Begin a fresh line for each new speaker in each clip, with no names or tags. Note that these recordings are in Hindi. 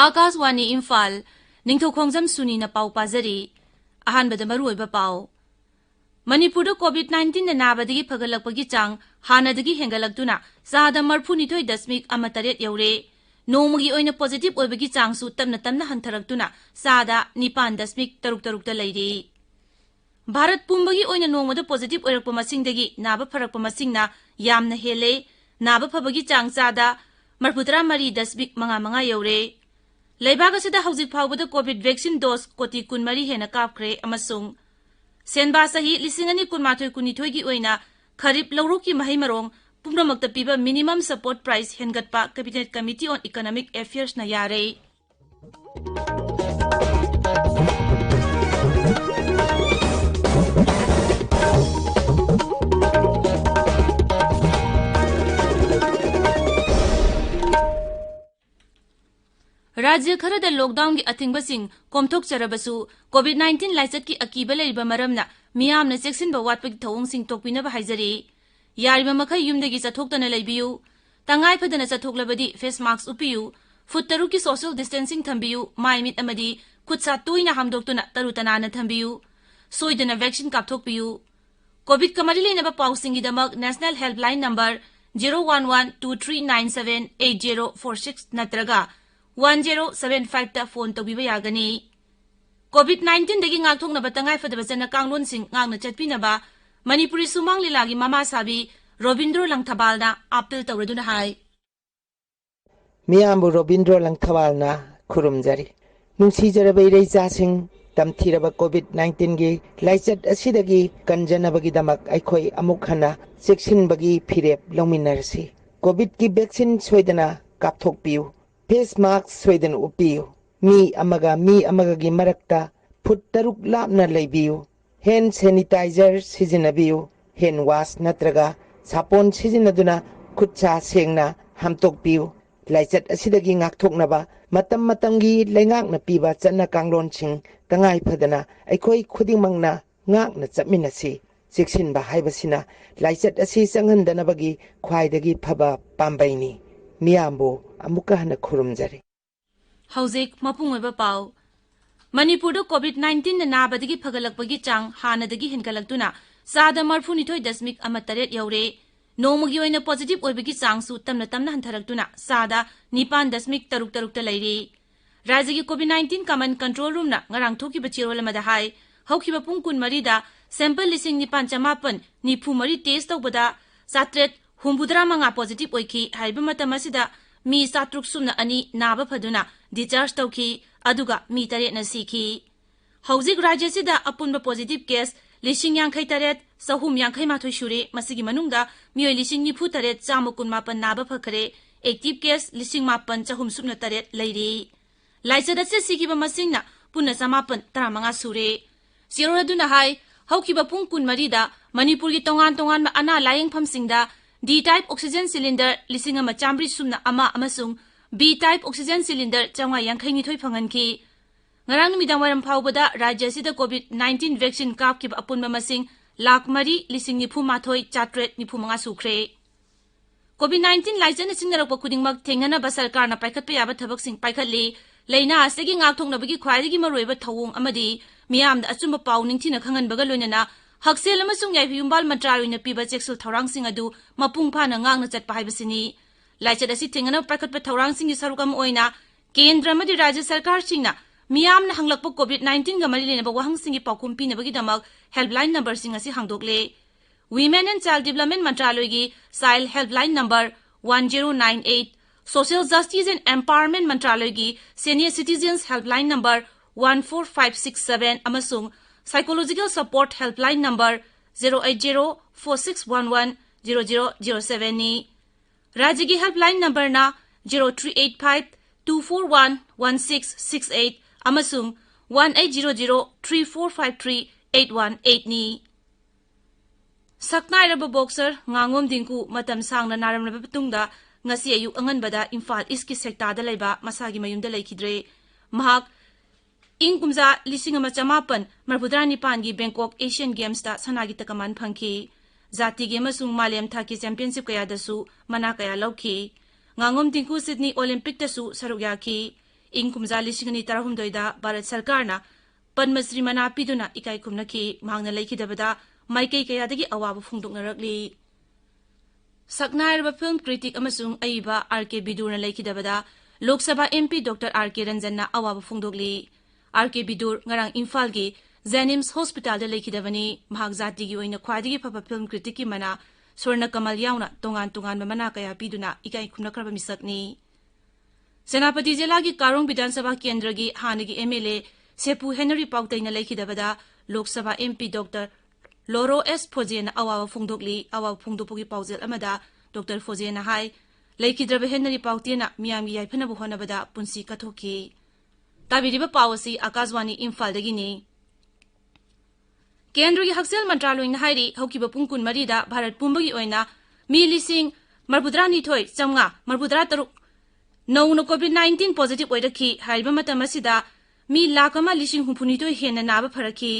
आकाशवाणी इम्फाल निंगथौखोंगजम सुनी न पाउ पाजरी अहानबदा मरुओइबा पाउ मणिपुर कोविड-19 नाबदगी फगलकपगी चांग हानदगी हेंगलक्तुना चादा 42.8 you're नोमगी ओइना positive ओइबगी चांगसु Tamanna Tamanna हंथरक्तुना चादा 9.3 Larry Bharat पुंबगी ओइना नोमदा positive ओइरक्प मसिंगदगी नाबा फरक्प मसिंगना यामना हेले नाबा फबगी चांग चादा 43.5 यौरे लेबाग असिदा हौजिक फावबदा कोविड वैक्सीन डोज कोटी 20 हेना कापख्रे अमसुंग सेनबा सही 2012-2013 की ओइना खरीफ लौरोकी महै मरोंग पुमरमक्ता पीबा मिनिमम सपोर्ट प्राइस हेनगटपा cabinet committee on economic affairs ना यारे राज्य खरदा लॉकडाउन की अथिंगबसिंग कोमथोकचरबसु कोविड-19 लाइचत की अकीबा लेरिबा मरमना मियामना चेक्सिनबा वाटपगी थवोंगसिंग तोकपिनबा हाइजरी यारिबा मखै युमदगी चथोक्तना लैबियु तंगाई फदना चथोक्लबदी फेस मास्क उपियु फुट 3 की सोशल डिस्टेंसिंग थंबियु माइ मिट अमदी खुदसा तोइना हामदोक्तुना तरुतनाना थंबियु सोइदना वैक्सीन कापथोकपियु कोविड कमरी लेनबा पाउसिंगीदमक नेशनल हेल्पलाइन नंबर 01123978046 नत्रगा 1075 ता फोन तौबिबा यागनी कोविड-19 दगी ngaktoknaba tangai fadaba jana kanglonsing ngangna chatpinaba Manipuri सुमांग लीलागी मामा साबी रोबिंद्रो लंगथबालना अपील तौरदुना हाय
मियामबु रोबिंद्रो लंगथबालना खुरुमजरी नुंसीजरबा इरैचासिंग तमथीरबा कोविड-19 गी लाइचत असिदगी कंजनबगीदमक अखोई अमुक हना चेक्सिनबगी फिरेप लौमिनरसी कोविड की वैक्सीन सोइदना कापथोकपियु फेस मास्क सोइदना उपियु मी अमगा मरक्ता फुट 3 लापना लैबियु हैंड सैनिटाइजर सिजिनबियु हैंड वॉश नत्रगा सापोन सिजिनदुना खुदसा सेंगना हमतोकपियु लाइचत असिदगी ngaktoknaba matam matamgi leingakna piba channa kanglonching tangai phadana aikoi khudingmangna ngakna chapminasi cheksinba haibasina लाइचत असि चंगहनदनबगी ख्वाइदगी फबा पाम्बाइनी मियामबो अमुका हना खुरुमजरी
हौजिक मपुंगोइबा पाउ मणिपुर कोविड-19 नाबदगी फगलकपगी चांग हानदगी हेनगलक्तुना चादा 42.8 you're नोमगी ओइना positive ओइबगी चांगसु Tamanna Tamanna हंथरक्तुना चादा 9.3 Larry राज्यगी covid common control रूमना ngarang thokiba chirol amada hai haukiba pung 20 da sample 9,994 test तौबदा 739 positive ओइखी हाइबा मतम असिदा मी 702 नाबा फदुना डिस्चार्ज तौखी अदुगा मी 8 ना सीखी हौजिक राज्य सिदा अपुनबा पॉजिटिव केस 58,338 सुरे मसिगी मनुंगदा मियोय 98,918 नाबा फखरे एक्टिव केस 58,408 लैरी लाइचद से सीखिबा मसिंगना पुन्ना 915 सुरे सिरोदुना हाई हौकिबा पुंग 20 दा मणिपुर की तोंगान तोंगान अना लायंगफमसिंगदा डी टाइप ऑक्सीजन सिलिंडर 1,900 अमसुंग बी टाइप ऑक्सीजन सिलिंडर 952 फंगनखी ngarang numidang waram phawbada rajya sida covid-19 vaccine kapkib apunba masing 1,94,935 sukhre covid-19 laijan singnarakpa khudingmak thengana ba sarkar na paikhatpa yaba thabak sing paikhatli leina asegi ngakthoknabagi khwaidagi maroiba thawong amadi miyamda achumba paw ningthina khanganbaga loinana haksel amasung yahyumbal mantraroina piba cheksul thorang sing adu mapung phana ngangna chatpa haibasini laichat asi thengana paikhatpa thorang sing gi sarukam oina kendra amadi rajya sarkar singna मियाम हंगलप कोविड-19 मरी लेना वहंग सिंह पाखुम पीनबगीदमक हेल्पलाइन नंबर सिंह असि हांगदोकले वीमेन एंड चाइल्ड डेवलपमेंट मंत्रालय की child helpline number 1098 social justice and empowerment मंत्रालय की सीनियर सिटीजन्स हेल्पलाइन नंबर 14567 अमसुंग साइकोलॉजिकल सपोर्ट हेल्पलाइन नंबर 08046110007 नी राज्य की हेल्पलाइन नंबर ना 0385241168 अमसुंग 1800345381 नी सकनाइरब बॉक्सर nganगोम दिंकु मतम सांगना नारमरब तुंगदा ngasi ayu anganbada Imphal East ki sektada laiba masagi mayumda laikidre mahak ingkumza 1995 gi Bangkok Asian Games ta sanagi takaman phangki jati ge masung malem thaki championship kaya dasu mana kaya lauki ngangom dingku Sydney Olympic tasu saruk yaki ꯏꯪ ꯀꯨꯝꯖꯥ 2016ꯗ ꯚꯥꯔꯠ ꯁꯔꯀꯥꯔꯅ ꯄꯟꯃꯁ꯭ꯔꯤ ꯃꯅꯥ ꯄꯤꯗꯨꯅ ꯏꯀꯥꯏ ꯈꯨꯝꯅꯈꯤ ꯃꯍꯥꯛꯅ ꯂꯩꯈꯤꯗꯕꯗ ꯃꯥꯏꯀꯩ ꯀꯌꯥꯗꯒꯤ ꯑꯋꯥꯕ ꯐꯣꯡꯗꯣꯛꯅꯔꯛꯂꯤ ꯁꯛꯅꯥꯏꯔꯕ ꯐꯤल्म क्रिटिक अमसुंग अइबा आर.के. बिदुरना लेखिदबदा लोकसभा MP डॉक्टर आर.के. रंजनना अवाब फोंदोकली आर.के. बिदुर ngarang इम्फाल की जेनिम्स हॉस्पिटल दा लेखिदबनी महाग जाति की ओइना ख्वादिगी फबा फिल्म क्रिटिक की मना स्वर्ण कमल यावना तोंगान तोंगान मना कया पिदुना इकाई खुमनखरबा मिसकनी सेनापति जिला की कारोंग विधानसभा केंद्र की हानगी MLA सेपु हेनरी पाउतैना लेखिदबदा Lok Sabha MP doctor Lorho S Fozhen अवाब फोंदोकली अवाब फोंदोपगी पाउजेल अमदा डॉक्टर फोजेन हाई लेखिद्रब हेनरी पाउतेना मियामी याइफनबु होनबदा पुंसी कथोकी ताबिरिबा पावसी आकाशवाणी इम्फालदगिनी केंद्र की हक्सेल मंत्रालय हाइरी हौकिबा पुंग 23 दा भारत पुंबगी ओइना मी लिसिंग मरबुद्रा निथोय चमगा मरबुद्रा तरुक नौनो कोविड-19 पॉजिटिव ओइरखी हाइबा मतम असिदा मी लाख अमा लिसिंग हुफुनिथोय हेना नाबा फरखी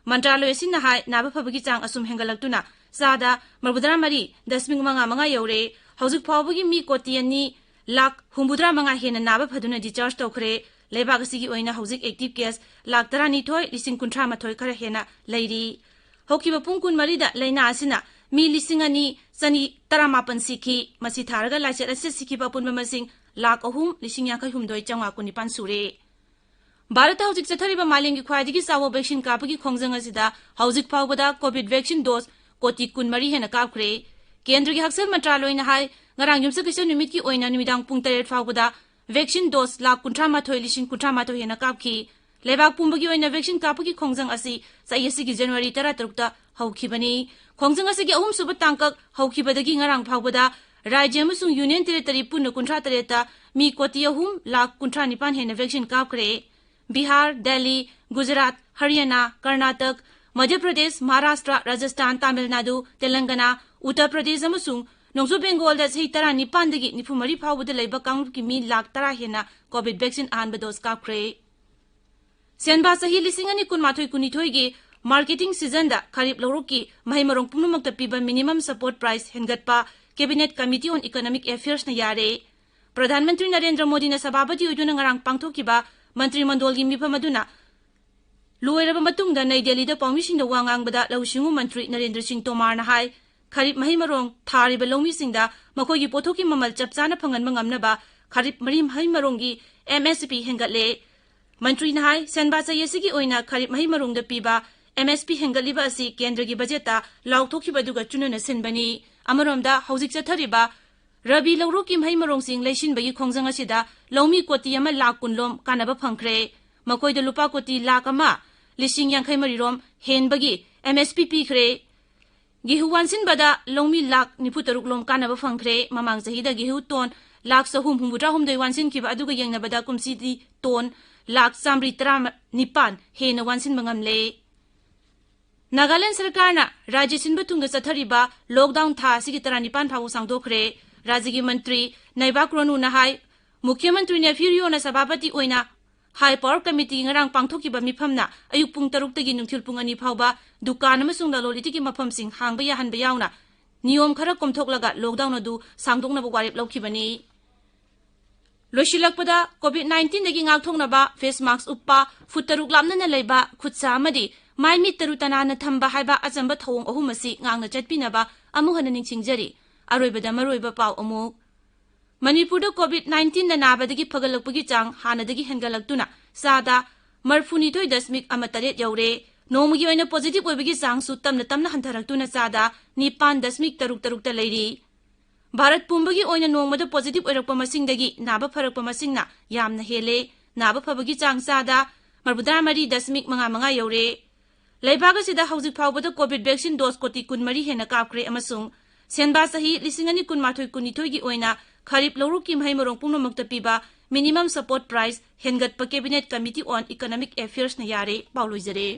मंत्रालय सिना हाय नाबा फबगी चांग असुम हेंगलक्तुना सादा मरबुद्रा मरी 10.5 यौरे हौजिक फावबगी मी कोटियनी लाख हुंबुद्रा मंगा हेना नाबा फदुना डिस्चार्ज तौखरे लेबाग सिगी ओइना हौजिक एक्टिव केस लाख 12 लिसिंग 138 खरा हेना लैरी हौकिबा पुंग 23 दा लैना असिना मी लिसिंग अनि सनी 18 सिखी मसी थारगा लाइसेट असे सिखिबा पुनबा मसिंग लाख 3 लिसिंग 52 सुरे भारत हौजिक चथरिबा मालेंगी ख्वाइदिगी सावो वैक्सीन कापगी खोंजंग असिदा हौजिक फावबदा कोविड वैक्सीन डोज कोटी 23 हेना कापख्रे केंद्र की हक्सेल मंत्रालय हाय ngarang yumsa kisa numit ki oina numidang pung 3 फावबदा वैक्सीन डोज लाख 138 हेना कापखी लेबाक पुंबगी ओइना वैक्सीन कापगी खोंजंग असि साइयसिगी जनवरी 13 ता हौखिबनी खोंजंग असिगी अहुम सुब तांकक हौखिबदगी ngarang फावबदा राज्य अमसुंग यूनियन टेरिटरी पुन 53 ता मी कोटी अहुम लाख 59 हेना वैक्सीन कापख्रे बिहार दिल्ली गुजरात हरियाणा कर्नाटक मध्य प्रदेश महाराष्ट्र राजस्थान तमिलनाडु तेलंगाना उत्तर प्रदेश अमसुंग नोंसु बेंगोल दा सही 19 दगी 94 फावबदा लैबा कांगरुप की मी लाख 10 हेना कोविड वैक्सीन आनबा डोज कापख्रे सेनबा सही लिसिंग अनि 19 गी मार्केटिंग सीजन दा खरीफ लौरुक की महिमरोंग पुनुमक्ता पीबा मिनिमम सपोर्ट प्राइस हेनगतपा cabinet committee on economic affairs न यारे प्रधानमंत्री नरेंद्र मोदी ने सभापति ओइदुना ngarang पांगथोकिबा मंत्रिमंडल की मिफम अदुना लोइरबा मतुंगदा नई दिल्ली दा पाउमिसिंग दा वांगांगबदा लौसिंगु मंत्री नरेंद्र सिंह तोमार न हाय खरीफ महिमरोंग थारिबा लौमिसिंगदा मखोगी पोथोकी ममल चपचाना फंगनबा ngamnaba खरीफ महिमरोंगी MSP हेंगतले मंत्री न हाय सेनबा चयसिगी ओइना खरीफ महिमरोंगदा पीबा MSP हेंगतलिबा असि केंद्र की बजेटता लाउथोखिबदुगा चुनना सिनबनी अमरोमदा हौजिक चथरिबा रबी लौरो की महिमरोंसिंग लैसिनबगी खोंजंग असिदा लौमी कोटी अमा लाख 10 लोम कानबा फंखरे मकोइदा लुपा कोटी लाख अमा लिसिंग 53 रोम हेनबगी MSP पीखरे गेहू वानसिनबदा लौमी लाख 93 लोम कानबा फंखरे ममांग सहिदा गेहू टोन लाख 363 वानसिनखिबा अदुगा यंगनबदा कुमसीदी टोन लाख 139 हेना वानसिनबा ngamle नागालैंड सरकारना राज्य सिनबा तुंगा चथरिबा लॉकडाउन था सिगी 19 फावु सांगदोखरे राज्य की मंत्री नैबाक रोनु नहाय मुख्यमंत्री ने फिरियोना सभापति ओइना हाई पावर कमिटी ngarang पांगथोकिबा मिफमना अयुक पुंग 6 तगी नुंथिल पुंग 2 फावबा दुकान अमसुंग ललोलितिकी मफमसिंग हांगबा याहनबा यावना नियम खरा कोमथोकलगा लॉकडाउन अदु सांगदोंगनबा वारेप लौखिबनी लोशिलकपदा कोविड-19 दगी ngakthognaba फेस मास्क उपा फुट 6 लामना लेबा खुदसा अमदी माइ मिट 3 तनाना थंबा हाइबा अचंबा थौंग अहुम असि ngang चटपिनबा अमुहन निंगसिंगजरी अरोइबदा मरोइबा पाव अमुक मणिपुर कोविड-19 नाबदगी फगलकपगी चांग हानदगी हेंगलक्तुना सादा 42.8 यौरे नोमगी ओइना पॉजिटिव ओइबगी चांग सु तमना हंथरक्तुना सादा 9.3 लैरी भारत पुंबगी ओइना नोमदा पॉजिटिव ओइरकपा मसिंगदगी नाबा फरकपा मसिंगना यामना हेले नाबा फबगी चांग सादा 43.5 यौरे लैबाग सिदा हौजिक फावबदा कोविड वैक्सीन डोज कोटी 23 हेना कापख्रे अमसुंग सेनबा सही 2019 की ओइना खरीफ लौरुक की महिमरोंग पुंगनमक्ता पीबा मिनिमम सपोर्ट प्राइस हेनगतपा cabinet committee on economic affairs न यारे पाउलोइजरे।